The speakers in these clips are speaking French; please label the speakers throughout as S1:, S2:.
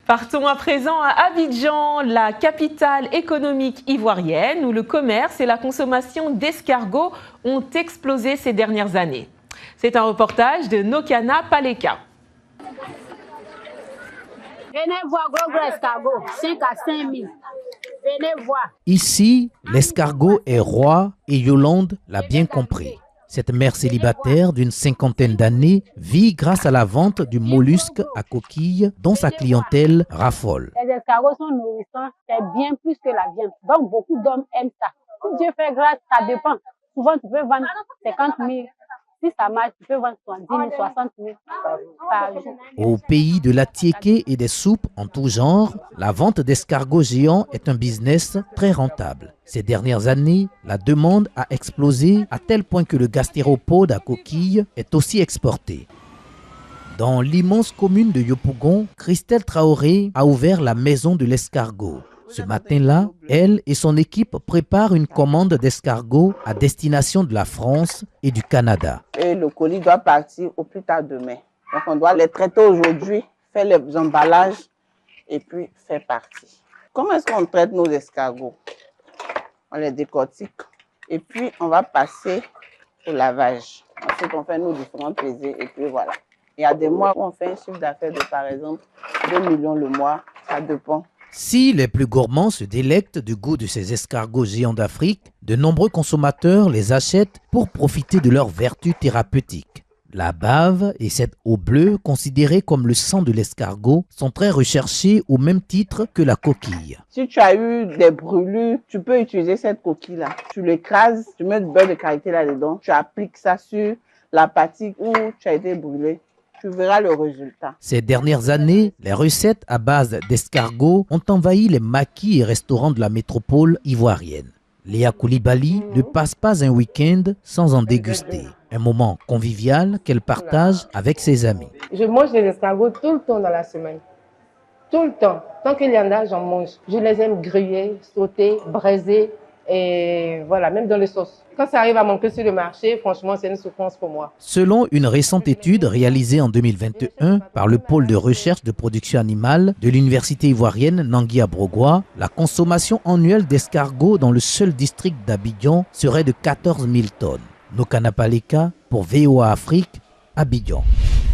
S1: Partons à présent à Abidjan, la capitale économique ivoirienne, où le commerce et la consommation d'escargots ont explosé ces dernières années. C'est un reportage de Nokana Paleka.
S2: Venez voir gros escargot, 5 à 5 000. Venez voir.
S3: Ici, l'escargot est roi et Yolande l'a bien compris. Cette mère célibataire d'une cinquantaine d'années vit grâce à la vente du mollusque à coquille dont sa clientèle raffole.
S2: Les escargots sont nourrissants, c'est bien plus que la viande. Donc beaucoup d'hommes aiment ça. Si Dieu fait grâce, ça dépend. Souvent tu peux vendre 50 000. Si ça marche, tu peux vendre 70 000, 60 000 par jour.
S3: Au pays de la tiéké et des soupes en tout genre, la vente d'escargots géants est un business très rentable. Ces dernières années, la demande a explosé à tel point que le gastéropode à coquille est aussi exporté. Dans l'immense commune de Yopougon, Christelle Traoré a ouvert la maison de l'escargot. Ce matin-là, elle et son équipe préparent une commande d'escargots à destination de la France et du Canada.
S4: Et le colis doit partir au plus tard demain. Donc on doit les traiter aujourd'hui, faire les emballages et puis faire partir. Comment est-ce qu'on traite nos escargots? On les décortique et puis on va passer au lavage. Ensuite on fait nos différents pesées et puis voilà. Il y a des mois où on fait un chiffre d'affaires de par exemple 2 millions le mois, ça dépend.
S3: Si les plus gourmands se délectent du goût de ces escargots géants d'Afrique, de nombreux consommateurs les achètent pour profiter de leurs vertus thérapeutiques. La bave et cette eau bleue, considérée comme le sang de l'escargot, sont très recherchées au même titre que la coquille.
S4: Si tu as eu des brûlures, tu peux utiliser cette coquille-là. Tu l'écrases, tu mets du beurre de karité là-dedans, tu appliques ça sur la partie où tu as été brûlé. Tu verras le résultat.
S3: Ces dernières années, les recettes à base d'escargots ont envahi les maquis et restaurants de la métropole ivoirienne. Léa Koulibaly ne passe pas un week-end sans en déguster. Un moment convivial qu'elle partage avec ses amis.
S5: Je mange des escargots tout le temps dans la semaine. Tout le temps. Tant qu'il y en a, j'en mange. Je les aime grillés, sautés, braisés et voilà, même dans les sauces. Quand ça arrive à manquer sur le marché, franchement, c'est une souffrance pour moi.
S3: Selon une récente étude réalisée en 2021 par le pôle de recherche de production animale de l'université ivoirienne Nangui-Abrogwa, la consommation annuelle d'escargots dans le seul district d'Abidjan serait de 14 000 tonnes. Nokana Paleka pour VOA Afrique, Abidjan.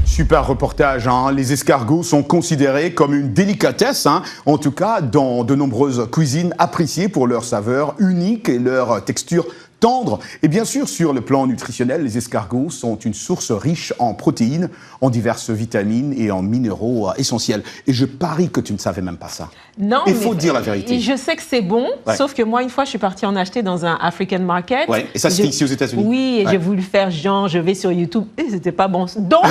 S6: Super reportage, hein. Les escargots sont considérés comme une délicatesse, hein. En tout cas dans de nombreuses cuisines appréciées pour leur saveur unique et leur texture tendre. Et bien sûr, sur le plan nutritionnel, les escargots sont une source riche en protéines, en diverses vitamines et en minéraux essentiels. Et je parie que tu ne savais même pas ça.
S1: Non,
S6: il faut dire la vérité.
S1: Je sais que c'est bon,
S6: ouais.
S1: Sauf que moi, une fois, je suis partie en acheter dans un African market.
S6: Ouais. Et ça, c'était ici aux États-Unis.
S1: Oui, et
S6: ouais.
S1: J'ai voulu faire genre, je vais sur YouTube, et c'était pas bon. Donc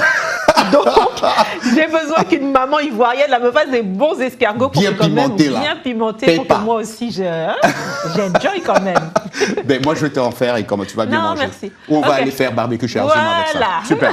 S1: j'ai besoin qu'une maman ivoirienne me fasse des bons escargots pour
S6: bien pimentés,
S1: bien pimentés, pour que moi aussi j'enjoy quand même.
S6: Ben moi je vais t'en faire et comment tu vas bien manger.
S1: Merci.
S6: Ou on va aller faire barbecue chez Arzuma avec ça. Super.